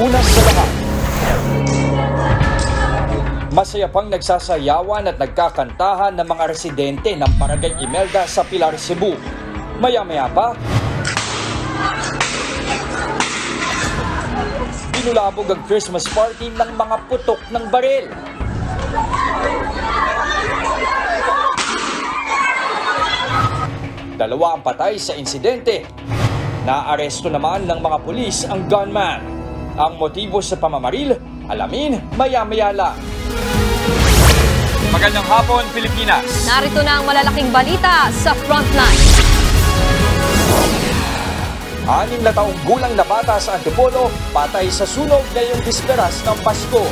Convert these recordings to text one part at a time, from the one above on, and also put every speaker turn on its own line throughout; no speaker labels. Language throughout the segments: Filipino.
Una sa lahat, masaya pang nagsasayawan at nagkakantahan ng mga residente ng Barangay Imelda sa Pilar, Cebu. Maya-maya pa, binulabog ang Christmas party ng mga putok ng baril. Dalawa ang patay sa insidente. Naaresto naman ng mga pulis ang gunman. Ang motibo sa pamamaril, alamin maya-maya lang. Magandang hapon, Pilipinas.
Narito na ang malalaking balita sa Frontline.
6 na taong gulang na bata sa Antipolo, patay sa sunog ngayong bisperas ng Pasko.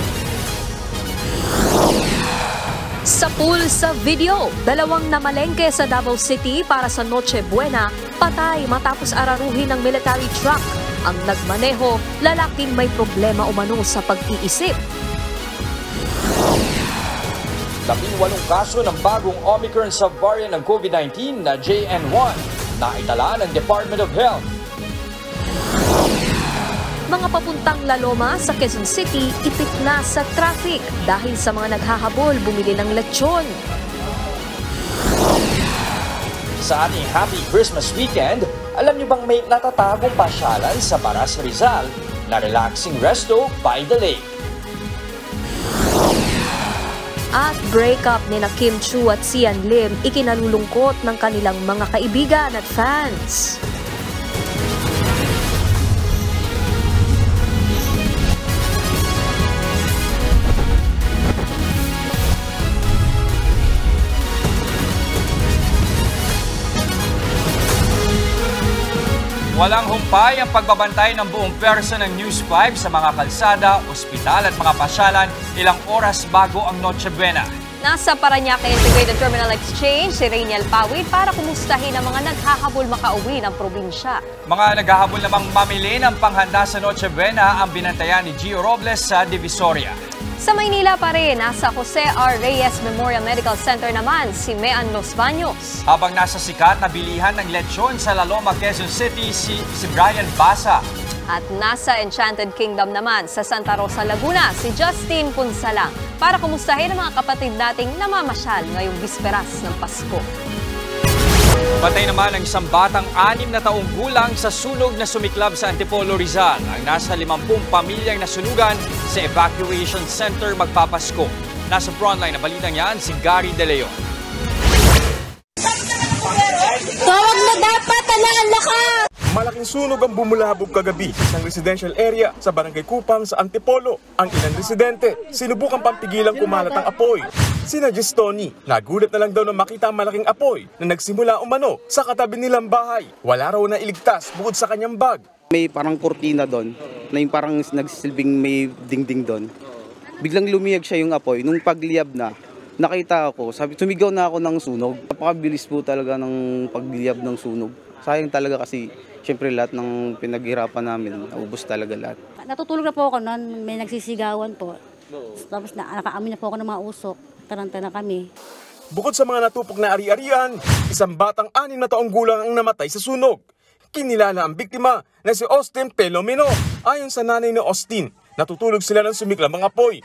Sa pool sa video, 2 namalengke sa Davao City para sa Noche Buena, patay matapos araruhin ng military truck. Ang nagmaneho, lalaking may problema umano sa pag-iisip.
18 kaso ng bagong Omicron subvariant ng COVID-19 na JN1 na itala ng Department of Health.
Mga papuntang Laloma sa Quezon City, ipit na sa traffic dahil sa mga naghahabol bumili ng lechon.
Sa ating Happy Christmas weekend, alam niyo bang may natatagong pasyalan sa Baras, Rizal na relaxing resto by the lake?
At breakup ni na Kim Chu at Sian Lim ikinalulungkot ng kanilang mga kaibigan at fans.
Walang humpay ang pagbabantay ng buong pwersa ng News 5 sa mga kalsada, ospital at mga pasyalan ilang oras bago ang Noche Buena.
Nasa Parañaque Integrated Terminal Exchange si Rainiel Pawit para kumustahin ang mga naghahabol makauwi ng probinsya.
Mga naghahabol namang mamili ng panghanda sa Noche Buena ang binantayan ni Gio Robles sa Divisoria.
Sa Maynila pa rin, nasa Jose R. Reyes Memorial Medical Center naman si Mean Los Baños.
Habang nasa sikat na bilihan ng lechon sa Laloma, Quezon City, si Brian Basa.
At nasa Enchanted Kingdom naman sa Santa Rosa, Laguna, si Justin Punsalang para kumustahin ang mga kapatid nating namamasyal ngayong bisperas ng Pasko.
Patay naman ang isang batang 6 na taong gulang sa sunog na sumiklab sa Antipolo, Rizal. Ang nasa 50 pamilyang nasunugan sa evacuation center magpapasko. Nasa frontline na balitang yan si Gary De Leon.
Tawag na dapat, alaala ka!
Malaking sunog ang bumulabog kagabi sa isang residential area sa Barangay Kupang sa Antipolo. Ang ilang residente, sinubukang pampigilang kumalat ang apoy. Sina Gistoni, nagulat na lang daw na makita ang malaking apoy na nagsimula umano sa katabi nilang bahay. Wala raw na iligtas bukod sa kanyang bag.
May parang kurtina doon, na yung parang nagsilbing may dingding doon. Biglang lumiyag siya yung apoy. Nung pagliyab na, nakita ako, sumigaw na ako ng sunog. Napakabilis po talaga ng pagliyab ng sunog. Sayang talaga kasi siyempre lahat ng pinaghirapan namin, naubos talaga lahat.
Natutulog na po ako noon, may nagsisigawan po. Tapos nakaamin na po ako ng mga usok. Taranta na kami.
Bukod sa mga natupok na ari-arian, isang batang 6 na taong gulang ang namatay sa sunog. Kinilala ang biktima na si Austin Pelomino. Ayon sa nanay ni Austin, natutulog sila ng sumiklab ang apoy.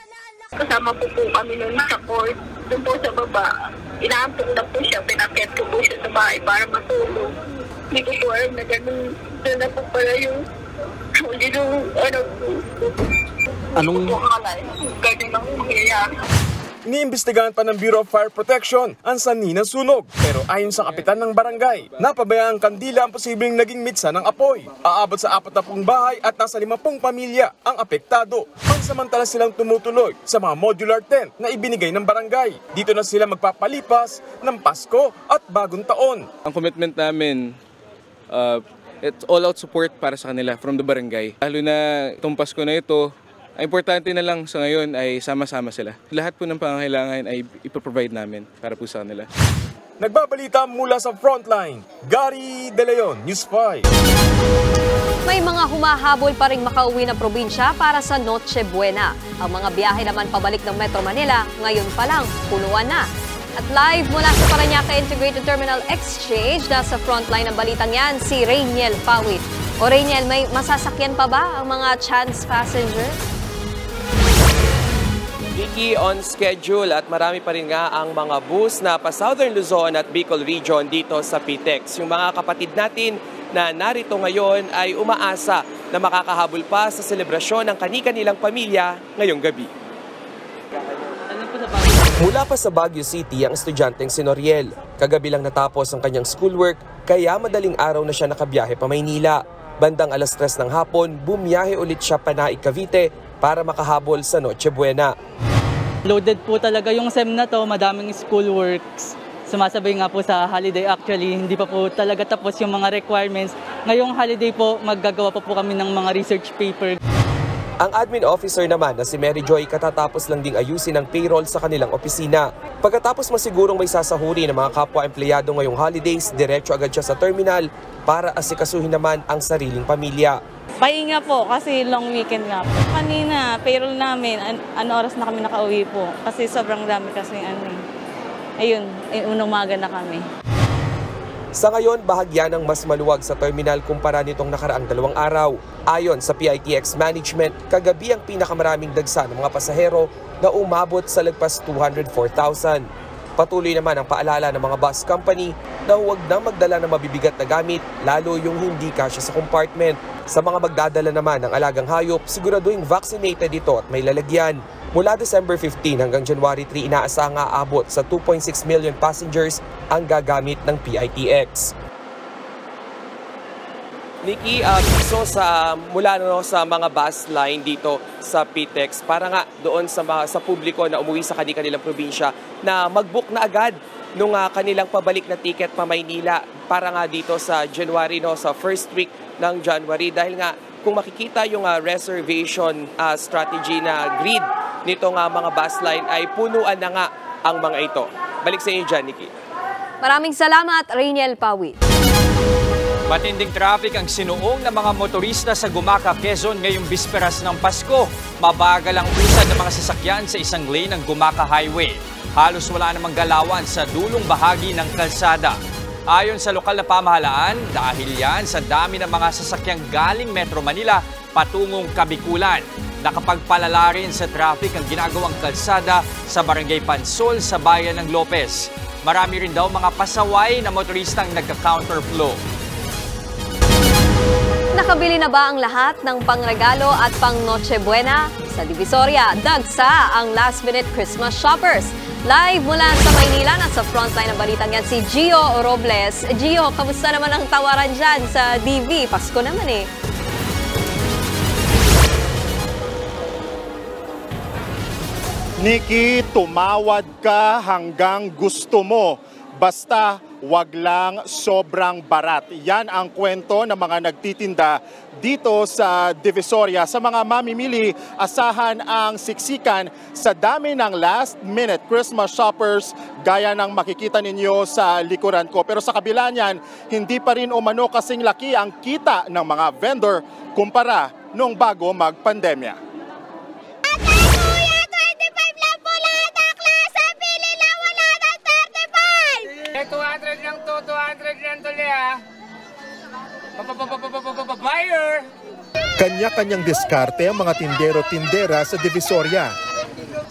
Kasama po kami noon sa court, doon po sa baba. Inaampok na po siya, pinakit ko po siya sa bahay para matulog. Hindi ko po alam na ganun na po pala yung hindi nung
Anong?
Ganun ang mangyayari.
Iniimbestigahan pa ng Bureau of Fire Protection ang sanhi ng sunog. Pero ayon sa kapitan ng barangay, napabayaan kandila ang posibleng naging mitsa ng apoy. Aabot sa 40 bahay at nasa 50 pamilya ang apektado. Pansamantala silang tumutuloy sa mga modular tent na ibinigay ng barangay. Dito na sila magpapalipas ng Pasko at Bagong Taon.
Ang commitment namin, it's all-out support para sa kanila from the barangay. Lalo na itong Pasko na ito, ang importante na lang sa ngayon ay sama-sama sila. Lahat po ng pangangailangan ay ipoprovide namin para po sa kanila.
Nagbabalita mula sa Frontline, Gary De Leon, News 5.
May mga humahabol pa ring makauwi ng probinsya para sa Noche Buena. Ang mga biyahe naman pabalik ng Metro Manila, ngayon pa lang, puluan na. At live mula sa Parañaque Integrated Terminal Exchange, nasa frontline ng balitang yan, si Rainiel Pawit. O Rainiel, may masasakyan pa ba ang mga chance passenger?
Vicky, on schedule at marami pa rin nga ang mga bus na pa Southern Luzon at Bicol Region dito sa PTEX. Yung mga kapatid natin na narito ngayon ay umaasa na makakahabol pa sa selebrasyon ng kani-kanilang pamilya ngayong gabi. Mula pa sa Baguio City ang estudyanteng si Noriel. Kagabi lang natapos ang kanyang schoolwork kaya madaling araw na siya nakabiyahe pa Maynila. Bandang 3:00 ng hapon, bumiyahe ulit siya pa Naik, Cavite para makahabol sa Noche Buena.
Loaded po talaga yung SEM na to, madaming schoolworks. Sumasabay nga po sa holiday actually, hindi pa po talaga tapos yung mga requirements. Ngayong holiday po, maggagawa pa po kami ng mga research paper.
Ang admin officer naman na si Mary Joy katatapos lang ding ayusin ang payroll sa kanilang opisina. Pagkatapos masigurong may sasahuri ng mga kapwa-empleyado ngayong holidays, diretso agad siya sa terminal para asikasuhin naman ang sariling pamilya.
Pahinga po kasi long weekend nga po. Kanina, payroll namin, oras na kami nakauwi po kasi sobrang dami kasi ayun, unang umaga na kami.
Sa ngayon, bahagya ng mas maluwag sa terminal kumpara nitong nakaraang 2 araw. Ayon sa PITX Management, kagabi ang pinakamaraming dagsa ng mga pasahero na umabot sa lagpas 204,000. Patuloy naman ang paalala ng mga bus company na huwag nang magdala ng mabibigat na gamit, lalo yung hindi kasya sa compartment. Sa mga magdadala naman ng alagang hayop, siguraduhin vaccinated ito at may lalagyan. Mula December 15 hanggang January 3, inaasahang aabot sa 2.6 million passengers ang gagamit ng PITX. Nikki, piso mula sa mga bus line dito sa PTEX para nga doon sa publiko na umuwi sa kanilang probinsya na mag-book na agad nung kanilang pabalik na ticket pa Maynila para nga dito sa January, sa first week ng January. Dahil nga kung makikita yung reservation strategy na grid nitong mga bus line ay punuan na nga ang mga ito. Balik sa inyo dyan, Nikki.
Maraming salamat, Rainiel Pawi.
Matinding traffic ang sinuong ng mga motorista sa Gumaca, Quezon ngayong bisperas ng Pasko. Mabagal ang usad ng mga sasakyan sa isang lane ng Gumaca Highway. Halos wala namang galawan sa dulong bahagi ng kalsada. Ayon sa lokal na pamahalaan, dahil yan sa dami ng mga sasakyang galing Metro Manila patungong Kabikulan. Nakapagpalala rin sa traffic ang ginagawang kalsada sa Barangay Pansol sa bayan ng Lopez. Marami rin daw mga pasaway na motoristang nagka-counterflow.
Nakabili na ba ang lahat ng pangregalo at pang Noche Buena? Sa Divisoria, dagsa ang last-minute Christmas shoppers. Live mula sa Maynila, nasa frontline ng balitang yan si Gio Robles. Gio, kamusta naman ang tawaran dyan sa DV? Pasko naman eh.
Nikki, tumawad ka hanggang gusto mo. Basta wag lang sobrang barat. Yan ang kwento ng mga nagtitinda dito sa Divisoria. Sa mga mamimili, asahan ang siksikan sa dami ng last-minute Christmas shoppers gaya ng makikita ninyo sa likuran ko. Pero sa kabila niyan, hindi pa rin umano kasing laki ang kita ng mga vendor kumpara nung bago mag-pandemya.
200 lang to, 200 lang to, Lea. Buyer!
Kanya-kanyang diskarte ang mga tindero-tindera sa Divisoria.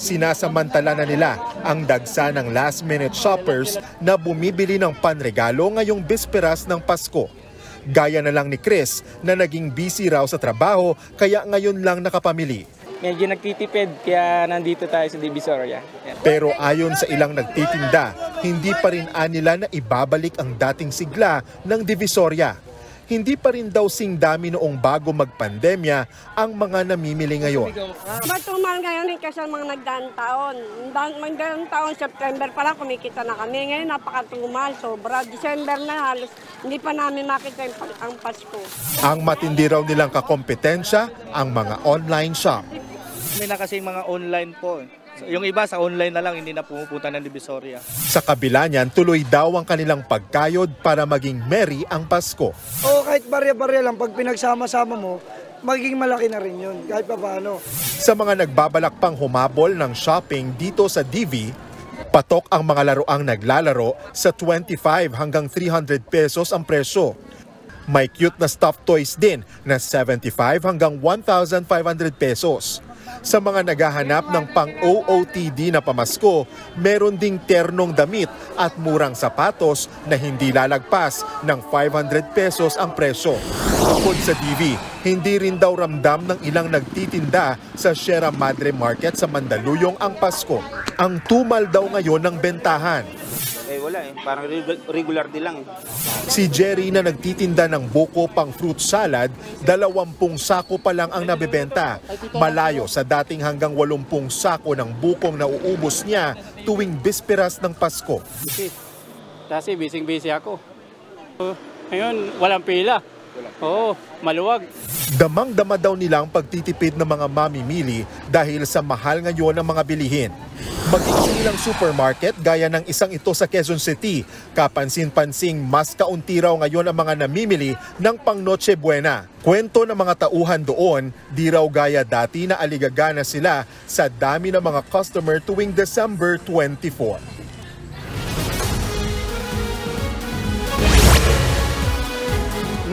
Sinasamantala na nila ang dagsa ng last-minute shoppers na bumibili ng panregalo ngayong bisperas ng Pasko. Gaya na lang ni Chris na naging busy raw sa trabaho kaya ngayon lang nakapamili.
Medyo nagtitipid kaya nandito tayo sa Divisoria.
Pero ayon sa ilang nagtitinda, hindi pa rin anila na ibabalik ang dating sigla ng Divisoria. Hindi pa rin daw sing dami noong bago magpandemya ang mga namimili ngayon.
Matumal ngayon kasi mga nagdaang taon. Magdaang taon, September pa lang kumikita na kami. Ngayon napakatumal, sobra. December na halos hindi pa namin makita ang Pasko. Ang
matindi raw nilang kakompetensya ang mga online shop.
May na kasing mga online po. Yung iba sa online na lang, hindi na pumupunta ng Divisoria.
Sa kabila niyan, tuloy daw ang kanilang pagkayod para maging merry ang Pasko.
Kahit barya-barya lang, pag pinagsama-sama mo, magiging malaki na rin yun, kahit pa paano.
Sa mga nagbabalak pang humabol ng shopping dito sa DV, patok ang mga laruang naglalaro sa 25 hanggang 300 pesos ang presyo.
May cute na stuffed toys din na 75 hanggang 1,500 pesos. Sa mga naghahanap ng pang-OOTD na pamasko, meron ding ternong damit at murang sapatos na hindi lalagpas ng 500 pesos ang presyo. Bukod sa TV, hindi rin daw ramdam ng ilang nagtitinda sa Sierra Madre Market sa Mandaluyong ang Pasko. Ang tumal daw ngayon ng bentahan.
Wala parang regular din lang.
Si Jerry na nagtitinda ng buko pang fruit salad, 20 sako pa lang ang nabebenta. Malayo sa dating hanggang 80 sako ng bukong nauubos niya tuwing bisperas ng Pasko.
Kasi busy ako. Ngayon, walang pila. Oo, maluwag.
Damang-dama daw nilang pagtitipid ng mga mamimili dahil sa mahal ngayon ng mga bilihin. Maging ilang supermarket gaya ng isang ito sa Quezon City, kapansin-pansing mas kaunti raw ngayon ang mga namimili ng pang Noche Buena. Kwento ng mga tauhan doon, di raw gaya dati na aligagana sila sa dami ng mga customer tuwing December 24.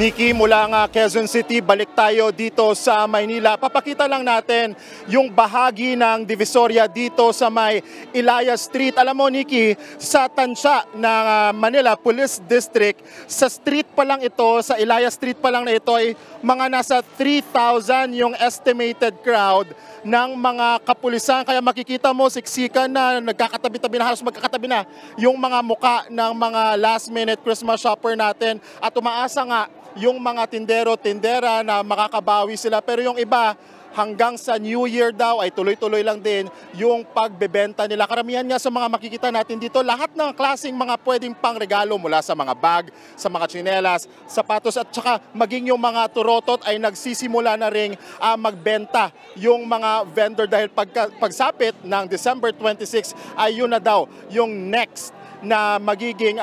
Nikki, mula nga Quezon City, balik tayo dito sa Maynila. Papakita lang natin yung bahagi ng Divisoria dito sa may Ilaya Street. Alam mo, Nikki, sa tansya ng Manila Police District, sa street pa lang ito, sa Ilaya Street pa lang na ito ay mga nasa 3,000 yung estimated crowd ng mga kapulisan. Kaya makikita mo, siksikan na, nagkakatabi-tabi na, halos magkakatabi na yung mga muka ng mga last-minute Christmas shopper natin. At umaasa nga yung mga tindero-tindera na makakabawi sila. Pero yung iba, hanggang sa New Year daw ay tuloy-tuloy lang din yung pagbebenta nila. Karamihan nga sa mga makikita natin dito, lahat ng klaseng mga pwedeng pangregalo mula sa mga bag, sa mga tsinelas, sapatos at saka maging yung mga turotot ay nagsisimula na ring magbenta yung mga vendor dahil pagsapit ng December 26 ay yun na daw yung next na magiging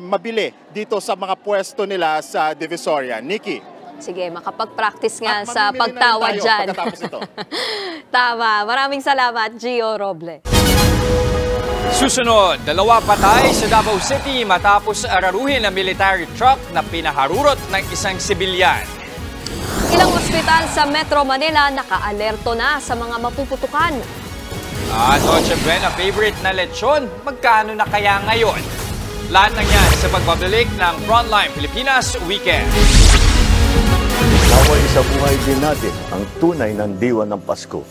mabili dito sa mga pwesto nila sa Divisoria. Nikki.
Sige, makapag-practice nga sa pagtawa dyan. Tama. Maraming salamat, Gio Roble.
Susunod, 2 patay sa Davao City matapos araruhin ang military truck na pinaharurot ng isang sibilyan.
Ilang ospital sa Metro Manila naka-alerto na sa mga mapuputukan.
Noche Buena favorite na lechon, magkano na kaya ngayon? Lahat ng yan sa pagbabalik ng Frontline Pilipinas Weekend.
Naway sa buhay din natin ang tunay ng diwa ng Pasko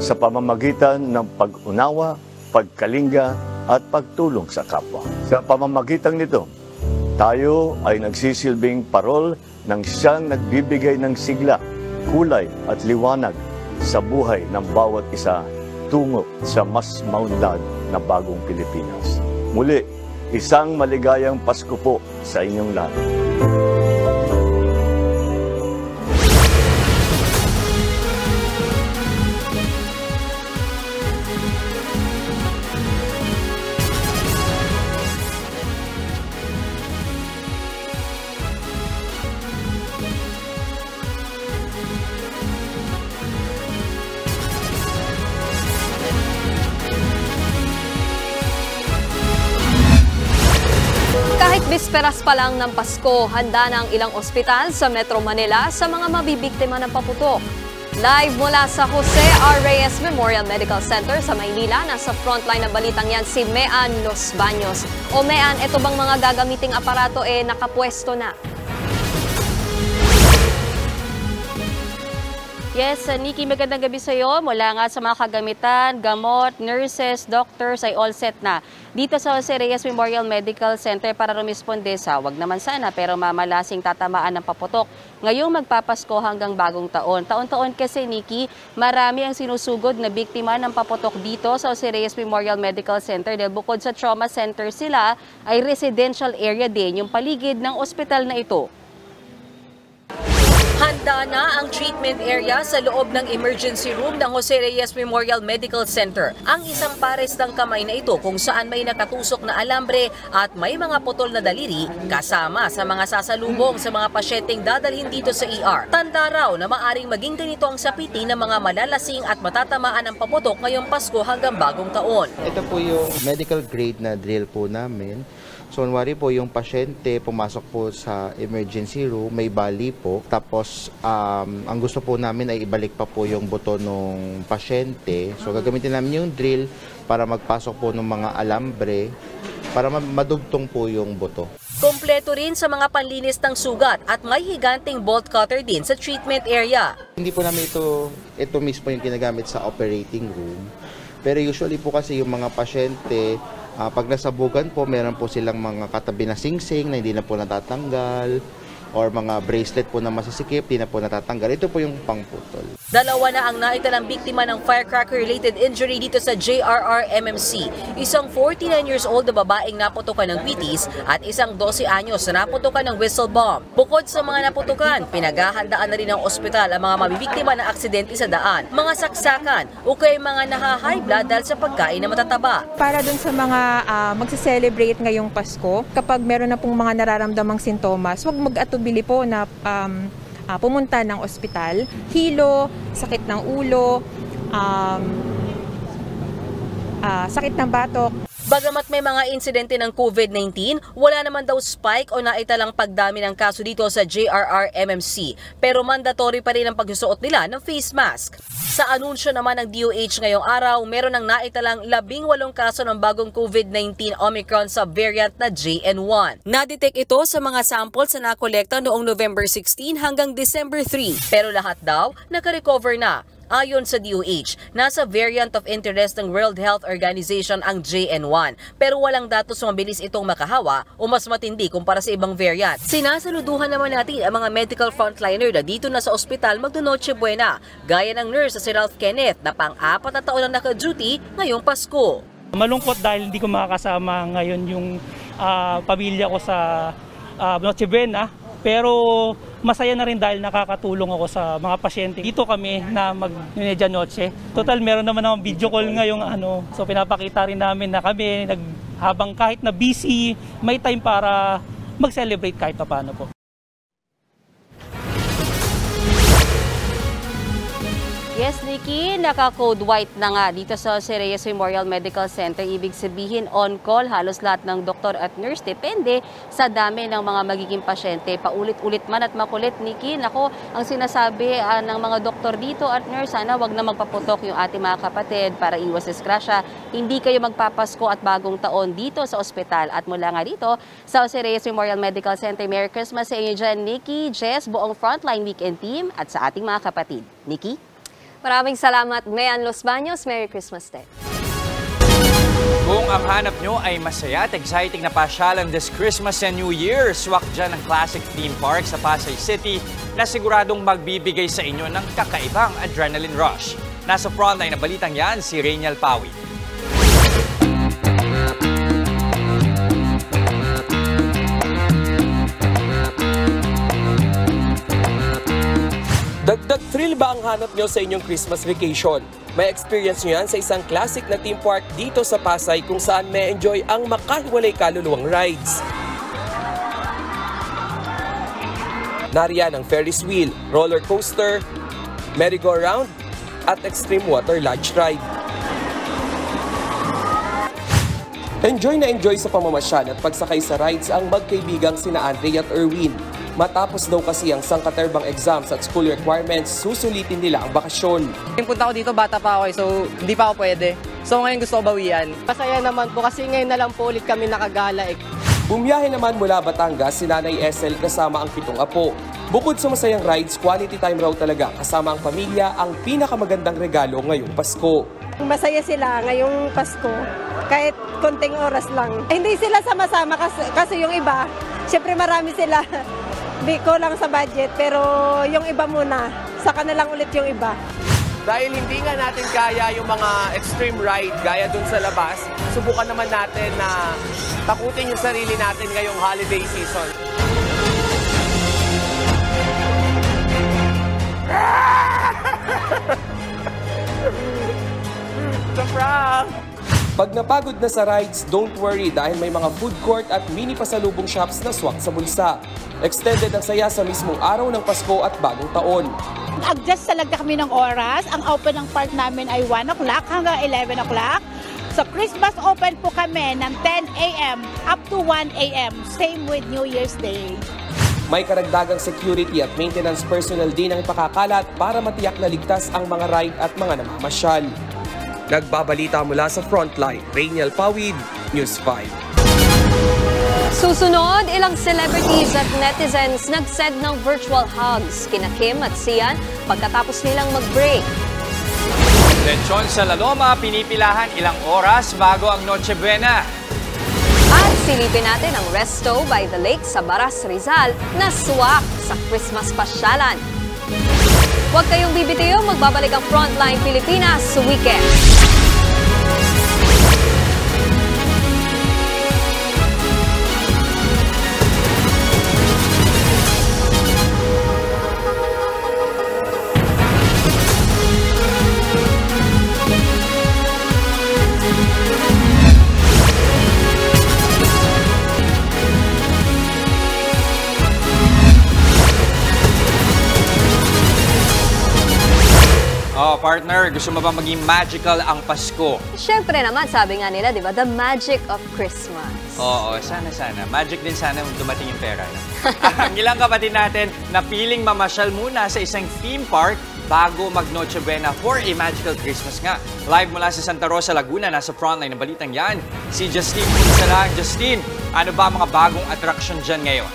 sa pamamagitan ng pag-unawa, pagkalinga at pagtulong sa kapwa. Sa pamamagitan nito, tayo ay nagsisilbing parol ng siyang nagbibigay ng sigla, kulay at liwanag sa buhay ng bawat isa tungo sa mas maunlad na bagong Pilipinas. Muli, isang maligayang Pasko po sa inyong lahat.
Bisperas pa lang ng Pasko, handa na ang ilang ospital sa Metro Manila sa mga mabibiktima ng paputok. Live mula sa Jose R. Reyes Memorial Medical Center sa Maynila, nasa frontline ng balitang yan si Mean Los Baños. O Mean, ito bang mga gagamiting aparato nakapwesto na?
Yes, Nikki, magandang gabi sa iyo. Mula nga sa mga kagamitan, gamot, nurses, doctors ay all set na dito sa Jose Reyes Memorial Medical Center para rumisponde sa wag naman sana pero mamalasing tatamaan ng paputok ngayong magpapasko hanggang bagong taon. Taon-taon kasi, Nikki, marami ang sinusugod na biktima ng paputok dito sa Jose Reyes Memorial Medical Center dahil bukod sa trauma center sila ay residential area din yung paligid ng ospital na ito.
Handa na ang treatment area sa loob ng emergency room ng Jose Reyes Memorial Medical Center. Ang isang pares ng kamay na ito kung saan may nakatusok na alambre at may mga putol na daliri kasama sa mga sasalubong sa mga pasyenteng dadalhin dito sa ER. Tanda raw na maaring maging ganito ang sapiti ng mga malalasing at matatamaan ng paputok ngayong Pasko hanggang bagong taon.
Ito po yung medical grade na drill po namin. So, kunwari po yung pasyente pumasok po sa emergency room, may bali po. Tapos, ang gusto po namin ay ibalik pa po yung buto ng pasyente. So, gagamitin namin yung drill para magpasok po ng mga alambre para madugtong po yung buto.
Kompleto rin sa mga panlinis ng sugat at may higanting bolt cutter din sa treatment area.
Hindi po namin ito mismo yung ginagamit sa operating room. Pero usually po kasi yung mga pasyente, pag nasabugan po, meron po silang mga katabi na singsing na hindi na po natatanggal or mga bracelet po na masisikip, hindi na po natatanggal. Ito po yung pangputol.
Dalawa na ang naitalang biktima ng firecracker-related injury dito sa JRR MMC. Isang 49 years old na babaeng naputukan ng kwitis at isang 12 anyos na naputukan ng whistle bomb. Bukod sa mga naputukan, pinaghahandaan na rin ng ospital ang mga mabibiktima ng aksidente sa daan, mga saksakan o kay mga naha-high blood dahil sa pagkain na matataba.
Para dun sa mga magse-celebrate ngayong Pasko, kapag meron na pong mga nararamdamang sintomas, huwag mag-atubili po na pumunta ng ospital. Hilo, sakit ng ulo, sakit ng batok.
Bagamat may mga insidente ng COVID-19, wala naman daw spike o naitalang pagdami ng kaso dito sa JRR MMC. Pero mandatory pa rin ang pagsusuot nila ng face mask. Sa anunsyo naman ng DOH ngayong araw, meron ng naitalang 18 kaso ng bagong COVID-19 Omicron subvariant na JN1. Nadetect ito sa mga samples na nakolekta noong November 16 hanggang December 3. Pero lahat daw nakarecover na. Ayon sa DOH, nasa variant of interest ng World Health Organization ang JN1 pero walang datos mabilis itong makahawa o mas matindi kumpara sa ibang variant. Sinasaluduhan naman natin ang mga medical frontliner na dito na sa ospital magno-Noche Buena, gaya ng nurse sa si Ralph Kenneth na pang-4 na taon na naka-duty ngayong Pasko.
Malungkot dahil hindi ko makakasama ngayon yung pamilya ko sa Noche Buena. Pero masaya na rin dahil nakakatulong ako sa mga pasyente. Dito kami na mag-medianoche. Total, meron naman akong video call ngayong so pinapakita rin namin na kami habang kahit na busy, may time para mag-celebrate kahit paano po.
Yes, Nikki, naka-code white na nga dito sa Jose Reyes Memorial Medical Center. Ibig sabihin on-call, halos lahat ng doktor at nurse. Depende sa dami ng mga magiging pasyente. Paulit-ulit man at makulit, Nikki. Nako, ang sinasabi ng mga doktor dito at nurse, sana wag na magpaputok yung ating mga kapatid para iwas disgrasya. Hindi kayo magpapasko at bagong taon dito sa ospital. At mula nga dito sa Jose Reyes Memorial Medical Center, Merry Christmas sa inyo dyan, Nikki, Jess, buong Frontline Weekend team at sa ating mga kapatid. Nikki?
Maraming salamat, Mayan Los Baños. Merry Christmas din.
Kung ang hanap nyo ay masaya at exciting na pasyalan this Christmas and New Year, swak dyan ang classic theme park sa Pasay City na siguradong magbibigay sa inyo ng kakaibang adrenaline rush. Nasa frontline na balitang yan, si Rainiel Pawi.
Dagdag thrill ba ang hanap nyo sa inyong Christmas vacation? May experience nyo yan sa isang classic na theme park dito sa Pasay kung saan may enjoy ang makahiwalay kaluluwang rides. Nariyan ang Ferris wheel, roller coaster, merry-go-round at extreme water lodge ride. Enjoy na enjoy sa pamamasyal at pagsakay sa rides ang magkaibigang sina Andre at Erwin. Matapos daw kasi ang sangkaterbang exams at school requirements, susulitin nila ang bakasyon.
Yung punta ko dito, bata pa ako so hindi pa ako pwede. So ngayon gusto ko bawian. Masaya naman po kasi ngayon na lang po ulit kami nakagala.
Bumiyahe naman mula Batangas si Nanay Esel kasama ang 7 apo. Bukod sa masayang rides, quality time raw talaga kasama ang pamilya ang pinakamagandang regalo ngayong Pasko.
Masaya sila ngayong Pasko kahit konting oras lang. Hindi sila sama-sama kasi yung iba, syempre marami sila. Di ko lang sa budget, pero yung iba muna, saka na lang ulit yung iba.
Dahil hindi nga natin kaya yung mga extreme ride gaya dun sa labas, subukan naman natin na takutin yung sarili natin ngayong holiday season. The prank! Pag napagod na sa rides, don't worry dahil may mga food court at mini pasalubong shops na swak sa bulsa. Extended ang saya sa mismong araw ng Pasko at Bagong Taon.
Adjust talaga kami ng oras. Ang open ng park namin ay 1 o'clock hanggang 11 o'clock.
So Christmas open po kami ng 10 a.m. up to 1 a.m. Same with New Year's Day.
May karagdagang security at maintenance personnel din ang ipakakalat para matiyak na ligtas ang mga ride at mga namamasyal. Nagbabalita mula sa Frontline, Rainiel Pawid, News 5.
Susunod, ilang celebrities at netizens nag-send ng virtual hugs kina Kim at Sian pagkatapos nilang mag-break.
Lechon sa La Loma, pinipilahan ilang oras bago ang Noche Buena.
At silipin natin ang Resto by the Lake sa Baras, Rizal na swak sa Christmas pasyalan. Huwag kayong bibitiyo, magbabalik ang Frontline Pilipinas sa weekend.
Oh, partner, gusto mo ba maging magical ang Pasko?
Siyempre naman, sabi nga nila, di ba, the magic of Christmas.
Oo, sana. Magic din sana dumating yung pera. No? Ang ilang kapatid natin na piling mamasyal muna sa isang theme park bago mag-Noche Buena for a magical Christmas nga. Live mula sa Santa Rosa, Laguna, nasa frontline ng balitang yan. Si Justine Punsalang. Justine, ano ba mga bagong attraction dyan ngayon?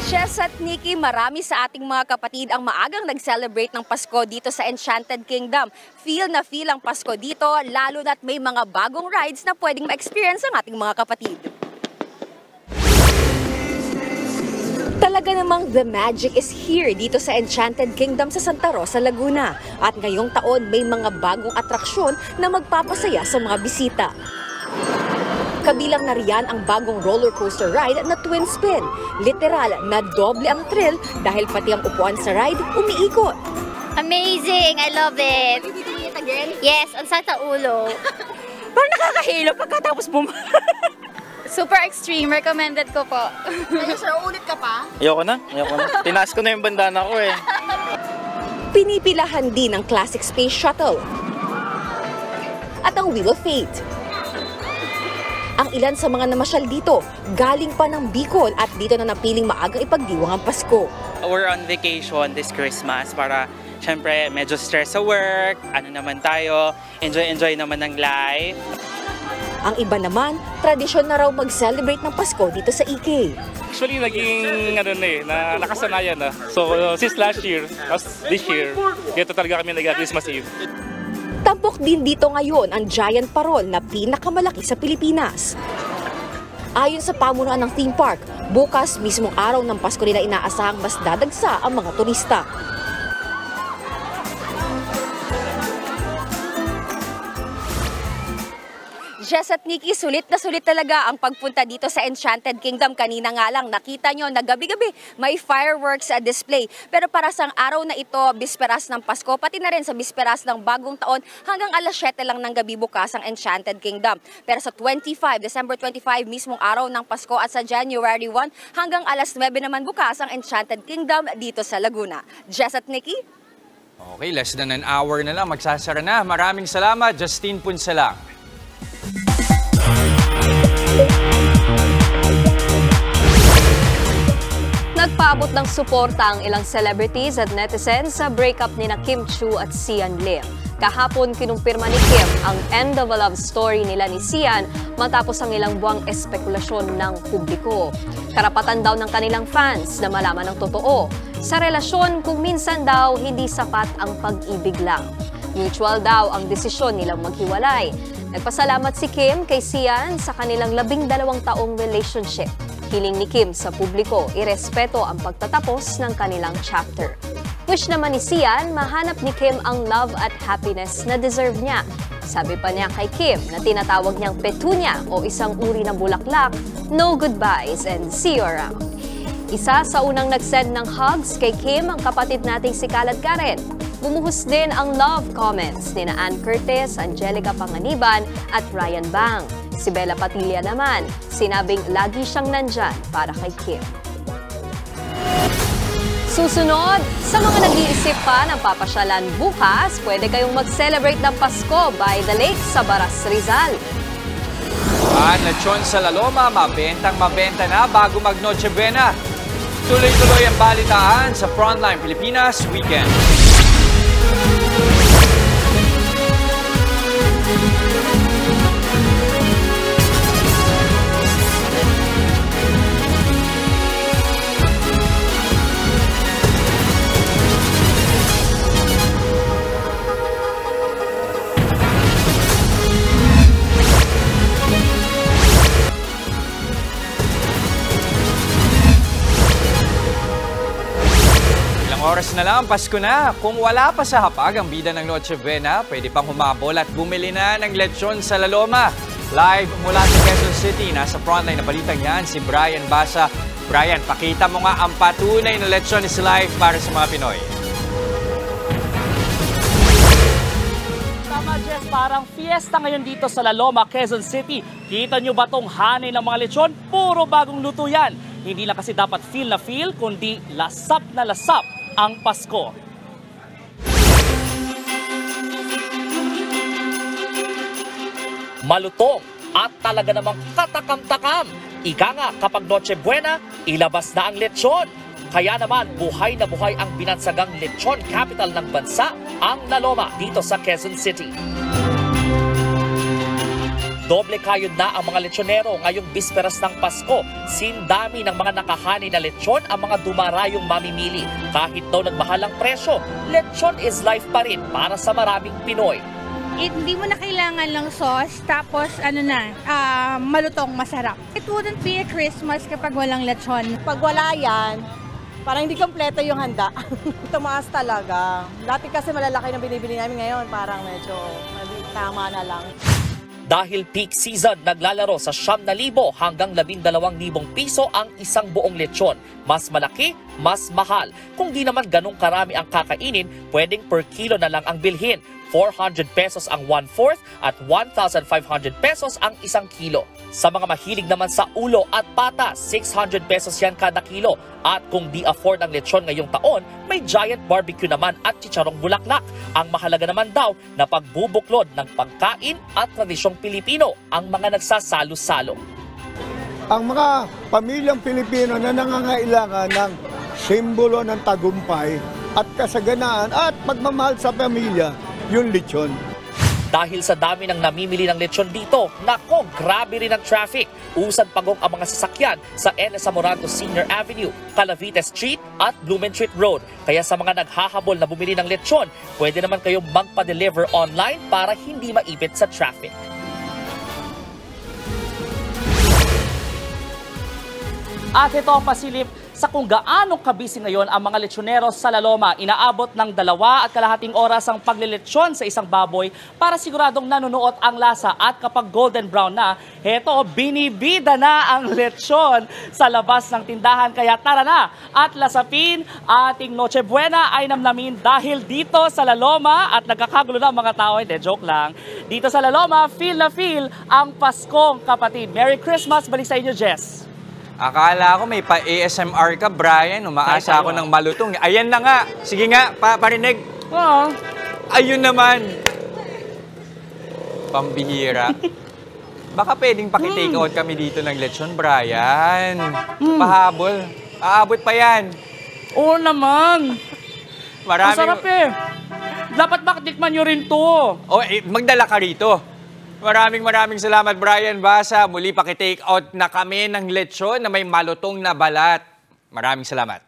Jess at Nikki, marami sa ating mga kapatid ang maagang nag-celebrate ng Pasko dito sa Enchanted Kingdom. Feel na feel ang Pasko dito, lalo na't may mga bagong rides na pwedeng ma-experience ang ating mga kapatid. Talaga namang the magic is here dito sa Enchanted Kingdom sa Santa Rosa, Laguna. At ngayong taon may mga bagong atraksyon na magpapasaya sa mga bisita. Kabilang na riyan ang bagong roller coaster ride na Twin Spin. Literal na doble ang thrill dahil pati ang upuan sa ride umiikot.
Amazing! I love it!
Did you do it again?
Yes, on Santa Ulo.
Parang nakakahilo pagkatapos
Super extreme. Recommended ko po.
Kaya sir, ulit ka pa?
Ayoko na. Tinaas ko na yung bandana ko eh.
Pinipilahan din ang Classic Space Shuttle at ang Wheel of Fate. Ang ilan sa mga namasyal dito, galing pa ng Bicol at dito na napiling maagang ipagdiwang ang Pasko.
We're on vacation this Christmas para syempre medyo stress sa work, ano naman tayo, enjoy naman ng life.
Ang iba naman, tradisyon na raw mag-celebrate ng Pasko dito sa EK.
Actually, naging nakasanayan na. So, since last year, this year, dito talaga kami nag-Christmas Eve.
Tampok din dito ngayon ang giant parol na pinakamalaki sa Pilipinas. Ayon sa pamunuan ng theme park, bukas mismong araw ng Pasko nila inaasahang mas dadagsa ang mga turista. Jess at Nikki, sulit na sulit talaga ang pagpunta dito sa Enchanted Kingdom. Kanina nga lang, nakita nyo na gabi-gabi may fireworks display. Pero para sa araw na ito, bisperas ng Pasko, pati na rin sa bisperas ng Bagong Taon, hanggang alas 7 lang ng gabi bukas ang Enchanted Kingdom. Pero sa December 25, mismong araw ng Pasko at sa January 1, hanggang alas 9 naman bukas ang Enchanted Kingdom dito sa Laguna. Jess at Nikki?
Okay, less than an hour na lang. Magsasara na. Maraming salamat, Justine Punsalang.
Nagpaabot ng suporta ang ilang celebrities at netizens sa breakup ni Kim Chiu at Sian Lim. Kahapon kinumpirma ni Kim ang end of a love story nila ni Sian matapos ang ilang buwang espekulasyon ng publiko. Karapatan daw ng kanilang fans na malaman ang totoo. Sa relasyon, kung minsan daw hindi sapat ang pag-ibig lang. Mutual daw ang desisyon nilang maghiwalay. Nagpasalamat si Kim kay Sian sa kanilang 12 taong relationship. Hiling ni Kim sa publiko, irespeto ang pagtatapos ng kanilang chapter. Wish naman ni Sian, mahanap ni Kim ang love at happiness na deserve niya. Sabi pa niya kay Kim na tinatawag niyang petunia o isang uri ng bulaklak, no goodbyes and see you around. Isa sa unang nag-send ng hugs kay Kim ang kapatid nating si Kalad Karen. Bumuhos din ang love comments ni Ann Curtis, Angelica Panganiban at Ryan Bang. Si Bella Patilla naman, sinabing lagi siyang nandyan para kay Kim.
Susunod, sa mga nag-iisip pa ng papasyalan bukas, pwede kayong mag-celebrate ng Pasko by the lake sa Baras, Rizal.
Ang lechon sa La Loma, mabenta na bago mag Noche Buena. Tuloy-tuloy ang balitaan sa Frontline Pilipinas Weekend. Oras na lang, Pasko na. Kung wala pa sa hapag ang bida ng Noche Buena, pwede pang humabol at bumili na ng lechon sa La Loma. Live mula sa Quezon City, nasa frontline na balitang yan, si Brian Basa. Brian, pakita mo nga ang patunay na lechon is live para sa mga Pinoy.
Tama, Jess, parang fiesta ngayon dito sa La Loma, Quezon City. Kita nyo ba tong hanay ng mga lechon? Puro bagong luto yan. Hindi lang kasi dapat feel na feel, kundi lasap na lasap ang Pasko. Malutong at talaga namang katakam-takam. Ika nga, kapag Noche Buena, ilabas na ang lechon. Kaya naman, buhay na buhay ang binansagang lechon capital ng bansa, ang La Loma dito sa Quezon City. Doble kayod na ang mga lechonero ngayong bisperas ng Pasko. Sindami ng mga nakahani na lechon ang mga dumarayong mamimili. Kahit daw nagmahal ang presyo, lechon is life pa rin para sa maraming Pinoy.
Hindi mo na kailangan ng sauce, tapos malutong, masarap. It wouldn't be a Christmas kapag walang lechon.
Pag wala yan, parang hindi kompleto yung handa. Tumaas talaga. Dati kasi malalaki na binibili namin ngayon, parang medyo tama na lang.
Dahil peak season, naglalaro sa 9,000 hanggang 12,000 piso ang isang buong lechon. Mas malaki, mas mahal. Kung di naman ganong karami ang kakainin, pwedeng per kilo na lang ang bilhin. 400 pesos ang 1/4 at 1,500 pesos ang isang kilo. Sa mga mahilig naman sa ulo at pata, 600 pesos yan kada kilo. At kung di afford ang lechon ngayong taon, may giant barbecue naman at chicharong bulaklak. Ang mahalaga naman daw na pagbubuklod ng pagkain at tradisyong Pilipino ang mga nagsasalo-salo.
Ang mga pamilyang Pilipino na nangangailangan ng simbolo ng tagumpay at kasaganaan at pagmamahal sa pamilya, yung lechon.
Dahil sa dami ng namimili ng lechon dito, nako, grabe rin ang traffic. Usad pagong ang mga sasakyan sa NS Amoranto Senior Avenue, Calavite Street at Blumentritt Road. Kaya sa mga naghahabol na bumili ng lechon, pwede naman kayong magpa-deliver online para hindi maipit sa traffic. At ito ang pasilip sa kung gaano kabisi ngayon ang mga lechonero sa La Loma. Inaabot ng 2.5 oras ang paglilechon sa isang baboy para siguradong nanunuot ang lasa. At kapag golden brown na, heto, binibida na ang lechon sa labas ng tindahan. Kaya tara na at lasapin ating Noche Buena ay namnamin dahil dito sa La Loma at nagkakagulo na ang mga tao. Hindi, joke lang. Dito sa La Loma, feel na feel ang Paskong kapatid. Merry Christmas! Balik sa inyo, Jess.
Akala ko may pa-ASMR ka, Brian. Umaasa ako ng malutong. Ayan na nga. Sige nga, parinig.
Oo.
Ayun naman. Pambihira. Baka pwedeng paki-take out kami dito ng lechon, Brian. Pahabol. Aabot pa yan.
Oo naman.
Maraming...
Masarap eh. Dapat baktikman nyo rin to.
Oh, magdala ka rito. Maraming salamat, Brian Basa. Muli paki-take out na kami ng lechon na may malutong na balat. Maraming salamat.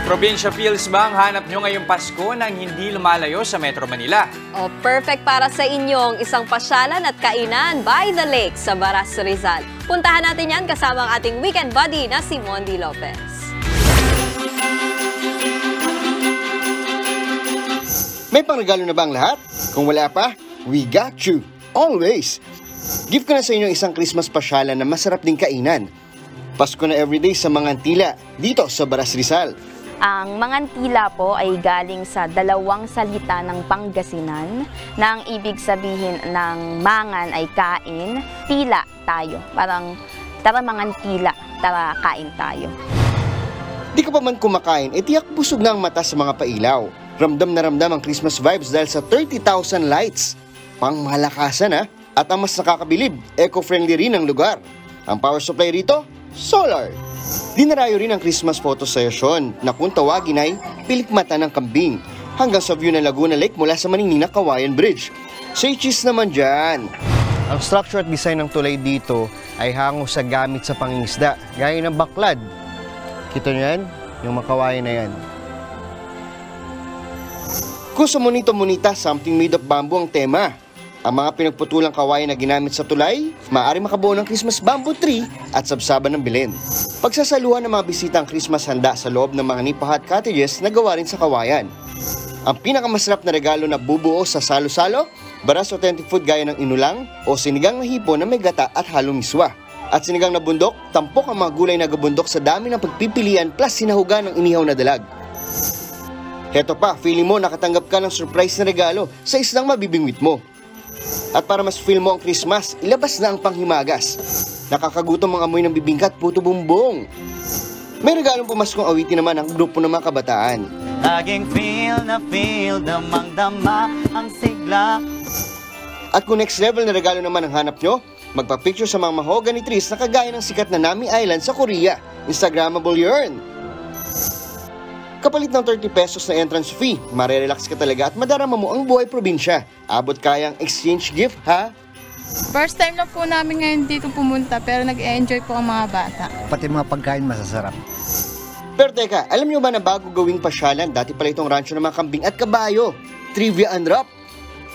Probinsya Feels ba ang hanap nyo ngayong Pasko nang hindi lumalayo sa Metro Manila?
Oh, perfect para sa inyong isang pasyalan at kainan by the lake sa Baras, Rizal. Puntahan natin yan kasama ang ating weekend buddy na si Mondi Lopez.
May pangregalo na ba ang lahat? Kung wala pa, we got you. Always. Gift ko na sa inyo isang Christmas pasyalan na masarap ding kainan. Pasko na everyday sa mga Antila, dito sa Baras Rizal.
Ang mangantila po ay galing sa dalawang salita ng Pangasinan na ang ibig sabihin ng mangan ay kain, tila tayo. Parang tara mangantila, tara kain tayo.
Di ka pa man kumakain, tiyak busog na ang mata sa mga pailaw. Ramdam na ramdam ang Christmas vibes dahil sa 30,000 lights. Pangmalakasan at ang mas nakakabilib, eco-friendly rin ang lugar. Ang power supply rito, solar. Dinarayo rin ang Christmas photo session na kung tawagin ay pilikmata ng kambing hanggang sa view ng Laguna Lake mula sa Maninina Kawayan Bridge. Say cheese naman dyan!
Ang structure at design ng tulay dito ay hango sa gamit sa pangingisda, gaya ng baklad. Kita nyo yan? Yung makawayan na yan.
Kung sa monito-monita, something made of bamboo ang tema. Ang mga pinagputulang kawayan na ginamit sa tulay, maaari makabuo ng Christmas bamboo tree at sabsaban ng Belen. Pagsasaluhan ng mga bisita ang Christmas handa sa loob ng mga nipa hut cottages na gawa rin sa kawayan. Ang pinakamasarap na regalo na bubuo sa salo-salo, Baras authentic food gaya ng inulang o sinigang na hipo na may gata at halong miswa. At sinigang na bundok, tampok ang mga gulay na gabundok sa dami ng pagpipilian plus sinahugan ng inihaw na dalag. Heto pa, feeling mo nakatanggap ka ng surprise na regalo sa islang mabibingwit mo. At para mas feel mo ang Christmas, ilabas na ang panghimagas. Nakakagutom ang amoy ng bibingka at puto bumbong. May regalong pumaskong awitin naman ang grupo ng mga kabataan.
Laging feel damang-dama ang sigla.
At kung next level na regalo naman ang hanap nyo, magpa-picture sa mga mahogany trees na kagaya ng sikat na Nami Island sa Korea. Instagrammable yun! Kapalit ng 30 pesos na entrance fee, marerelax ka talaga at madarama mo ang buhay probinsya. Abot kayang exchange gift, ha?
First time lang po namin ngayon dito pumunta pero nag-enjoy po ang mga bata.
Pati mga pagkain masasarap.
Pero teka, alam nyo ba na bago gawing pasyalan, dati pala itong rancho ng mga kambing at kabayo? Trivia unwrap!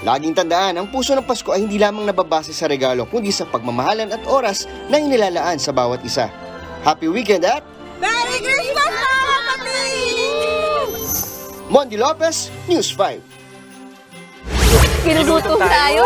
Laging tandaan, ang puso ng Pasko ay hindi lamang nababase sa regalo, kundi sa pagmamahalan at oras na inilalaan sa bawat isa. Happy weekend at
Merry Christmas, mga kapatid!
Mondi Lopez, News 5.
Ginugutom tayo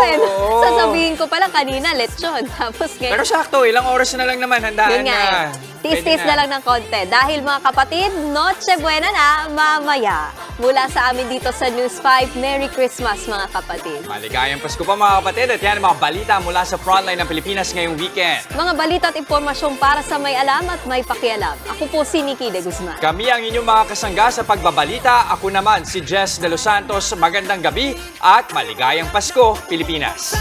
Sasabihin ko pala kanina, lechon. Tapos ngayon.
Pero sakto, ilang oras na lang naman, handaan na.
Tis-tis na lang ng konti. Dahil mga kapatid, Noche Buena na mamaya. Mula sa amin dito sa News 5, Merry Christmas mga kapatid.
Maligayang Pasko pa mga kapatid at yan ang mga balita mula sa frontline ng Pilipinas ngayong weekend.
Mga balita at impormasyon para sa may alam at may pakialam. Ako po si Nikki De Guzman.
Kami ang inyong mga kasangga sa pagbabalita. Ako naman si Jess De Los Santos. Magandang gabi at maligayang Pasko, Pilipinas.